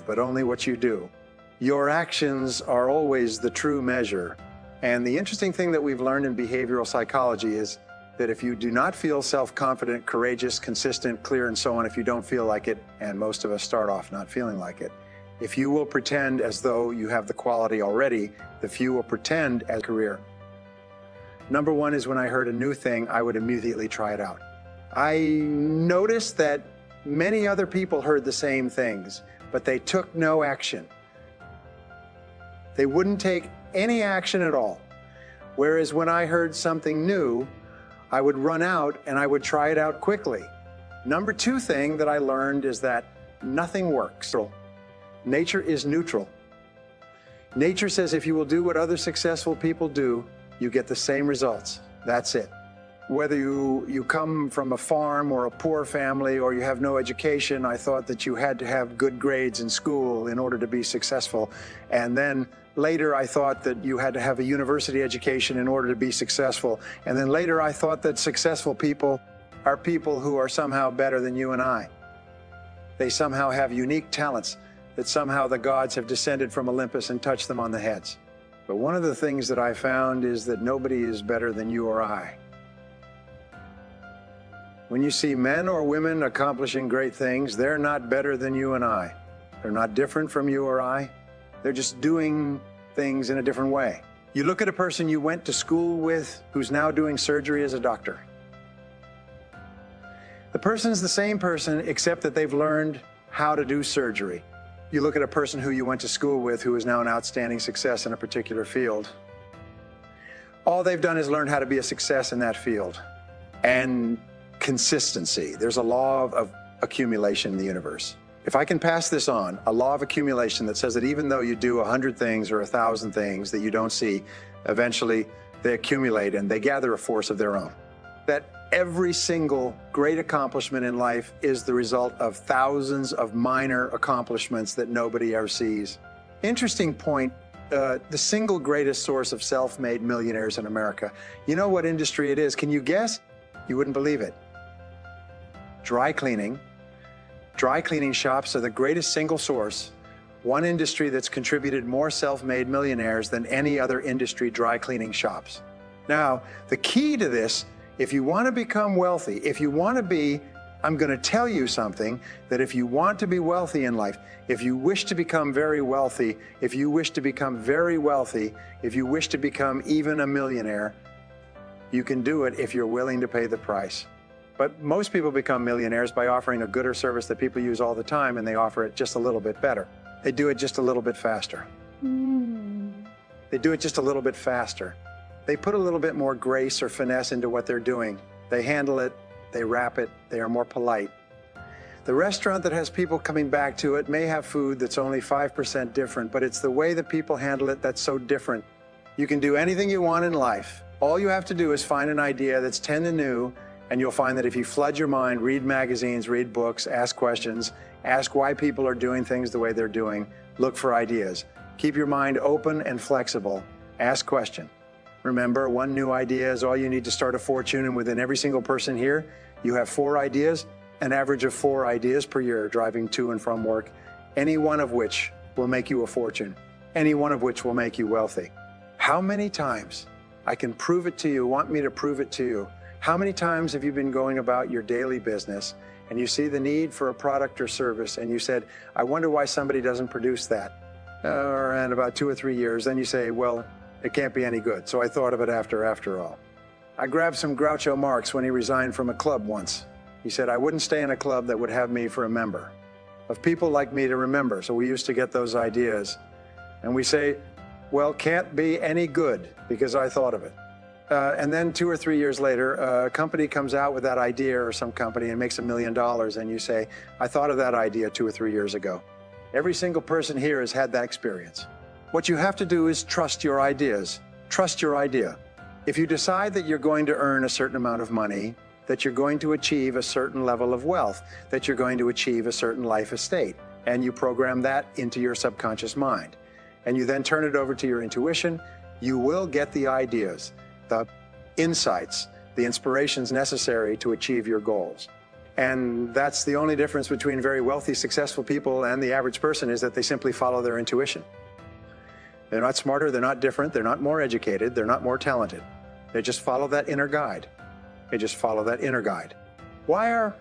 you, but only what you do. Your actions are always the true measure. And the interesting thing that we've learned in behavioral psychology is that if you do not feel self-confident, courageous, consistent, clear, and so on, if you don't feel like it, and most of us start off not feeling like it, if you will pretend as though you have the quality already, the few will pretend as a career. Number one is when I heard a new thing, I would immediately try it out. I noticed that many other people heard the same things, but they took no action. They wouldn't take any action at all. Whereas when I heard something new, I would run out and I would try it out quickly. Number two thing that I learned is that nothing works. Nature is neutral. Nature says if you will do what other successful people do, you get the same results. That's it. Whether you come from a farm or a poor family or you have no education, I thought that you had to have good grades in school in order to be successful. And then later I thought that you had to have a university education in order to be successful. And then later I thought that successful people are people who are somehow better than you and I. They somehow have unique talents, that somehow the gods have descended from Olympus and touched them on the heads. But one of the things that I found is that nobody is better than you or I. When you see men or women accomplishing great things, they're not better than you and I. They're not different from you or I. They're just doing things in a different way. You look at a person you went to school with who's now doing surgery as a doctor. The person's the same person except that they've learned how to do surgery. You look at a person who you went to school with who is now an outstanding success in a particular field. All they've done is learn how to be a success in that field. And consistency. There's a law of accumulation in the universe. If I can pass this on, a law of accumulation that says that even though you do 100 things or 1,000 things that you don't see, eventually they accumulate and they gather a force of their own. That every single great accomplishment in life is the result of thousands of minor accomplishments that nobody ever sees. Interesting point, the single greatest source of self-made millionaires in America. You know what industry it is? Can you guess? You wouldn't believe it. Dry cleaning. Dry cleaning shops are the greatest single source. One industry that's contributed more self-made millionaires than any other industry, dry cleaning shops. Now, the key to this, if you want to become wealthy, if you want to be, I'm going to tell you something, that if you want to be wealthy in life, if you wish to become very wealthy, if you wish to become very wealthy, if you wish to become even a millionaire, you can do it if you're willing to pay the price. But most people become millionaires by offering a good or service that people use all the time, and they offer it just a little bit better. They do it just a little bit faster. They do it just a little bit faster. They put a little bit more grace or finesse into what they're doing. They handle it, they wrap it, they are more polite. The restaurant that has people coming back to it may have food that's only 5% different, but it's the way that people handle it that's so different. You can do anything you want in life. All you have to do is find an idea that's 10 and new, and you'll find that if you flood your mind, read magazines, read books, ask questions, ask why people are doing things the way they're doing, look for ideas. Keep your mind open and flexible. Ask questions. Remember, one new idea is all you need to start a fortune, and within every single person here, you have 4 ideas, an average of 4 ideas per year driving to and from work, any one of which will make you a fortune, any one of which will make you wealthy. How many times, I can prove it to you, want me to prove it to you, how many times have you been going about your daily business and you see the need for a product or service and you said, I wonder why somebody doesn't produce that? In about 2 or 3 years, then you say, well, it can't be any good. So I thought of it after all. I grabbed some Groucho Marx when he resigned from a club once. He said, I wouldn't stay in a club that would have me for a member, of people like me to remember. So we used to get those ideas. And we say, well, can't be any good because I thought of it. And then 2 or 3 years later, a company comes out with that idea, or some company, and makes $1 million. And you say, I thought of that idea 2 or 3 years ago. Every single person here has had that experience. What you have to do is trust your ideas. Trust your idea. If you decide that you're going to earn a certain amount of money, that you're going to achieve a certain level of wealth, that you're going to achieve a certain life estate, and you program that into your subconscious mind, and you then turn it over to your intuition, you will get the ideas, the insights, the inspirations necessary to achieve your goals. And that's the only difference between very wealthy, successful people and the average person, is that they simply follow their intuition. They're not smarter, they're not different, they're not more educated, they're not more talented. They just follow that inner guide. They just follow that inner guide. Why are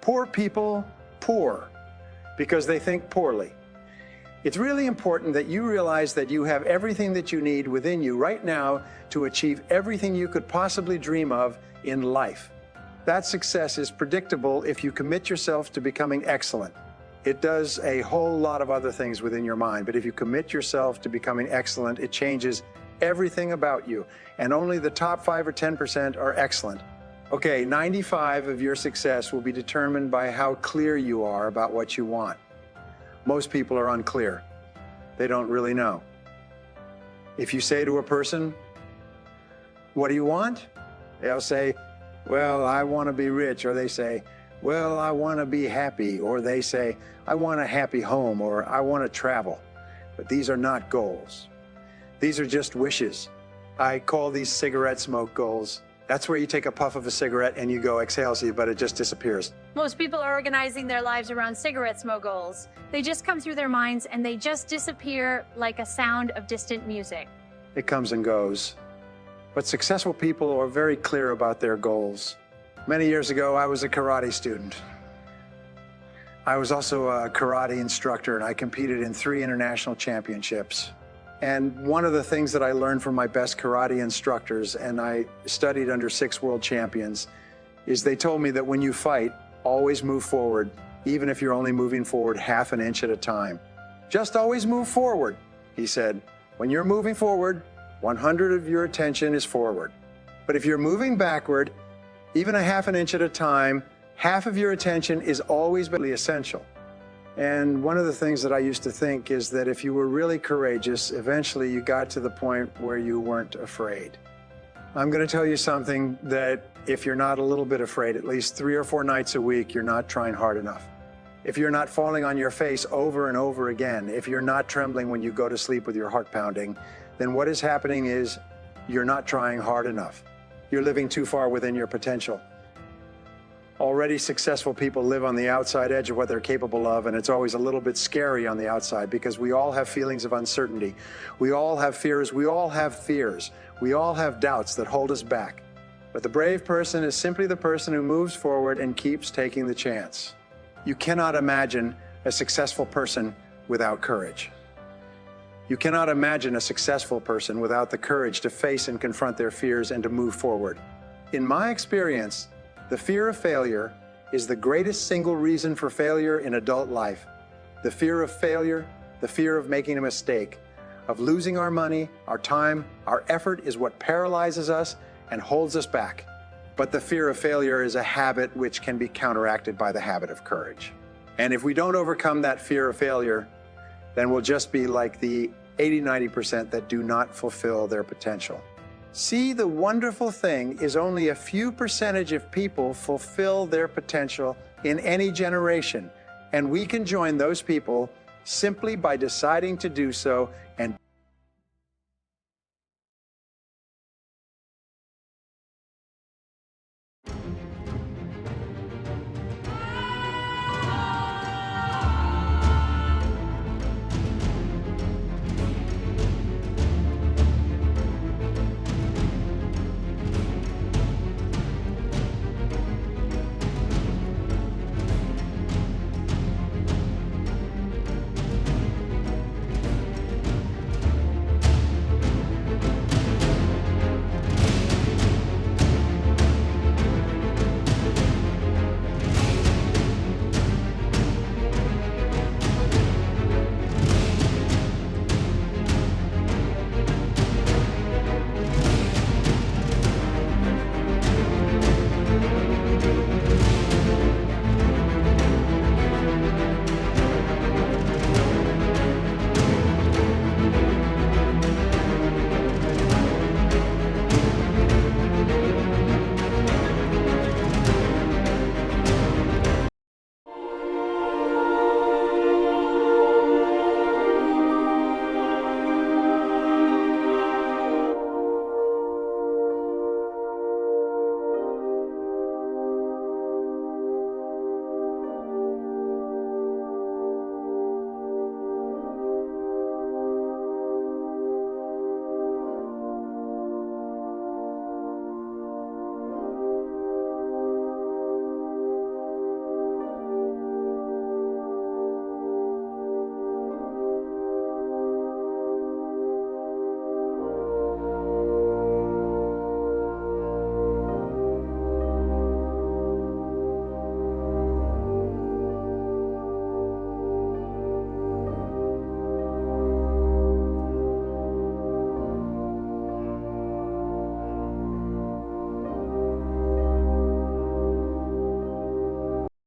poor people poor? Because they think poorly. It's really important that you realize that you have everything that you need within you right now to achieve everything you could possibly dream of in life. That success is predictable if you commit yourself to becoming excellent. It does a whole lot of other things within your mind, but if you commit yourself to becoming excellent, it changes everything about you. And only the top 5 or 10% are excellent. Okay, 95 of your success will be determined by how clear you are about what you want. Most people are unclear. They don't really know. If you say to a person, "What do you want?" They'll say, "Well, I want to be rich," or they say, "Well, I want to be happy," or they say, "I want a happy home," or "I want to travel." But these are not goals. These are just wishes. I call these cigarette smoke goals. That's where you take a puff of a cigarette and you go, "Exhale," see, but it just disappears. Most people are organizing their lives around cigarette smoke goals. They just come through their minds and they just disappear like a sound of distant music. It comes and goes. But successful people are very clear about their goals. Many years ago, I was a karate student. I was also a karate instructor, and I competed in 3 international championships. And one of the things that I learned from my best karate instructors, and I studied under 6 world champions, is they told me that when you fight, always move forward, even if you're only moving forward half an inch at a time. Just always move forward, he said. When you're moving forward, 100 of your attention is forward. But if you're moving backward, even a half an inch at a time, half of your attention is always really essential. And one of the things that I used to think is that if you were really courageous, eventually you got to the point where you weren't afraid. I'm going to tell you something that if you're not a little bit afraid, at least 3 or 4 nights a week, you're not trying hard enough. If you're not falling on your face over and over again, if you're not trembling when you go to sleep with your heart pounding, then what is happening is you're not trying hard enough. You're living too far within your potential. Already successful people live on the outside edge of what they're capable of, and it's always a little bit scary on the outside because we all have feelings of uncertainty. We all have fears. We all have fears. We all have doubts that hold us back. But the brave person is simply the person who moves forward and keeps taking the chance. You cannot imagine a successful person without courage. You cannot imagine a successful person without the courage to face and confront their fears and to move forward. In my experience, the fear of failure is the greatest single reason for failure in adult life. The fear of failure, the fear of making a mistake, of losing our money, our time, our effort is what paralyzes us and holds us back. But the fear of failure is a habit which can be counteracted by the habit of courage. And if we don't overcome that fear of failure, then we'll just be like the 80–90% that do not fulfill their potential. See, the wonderful thing is only a few percentage of people fulfill their potential in any generation, and we can join those people simply by deciding to do so and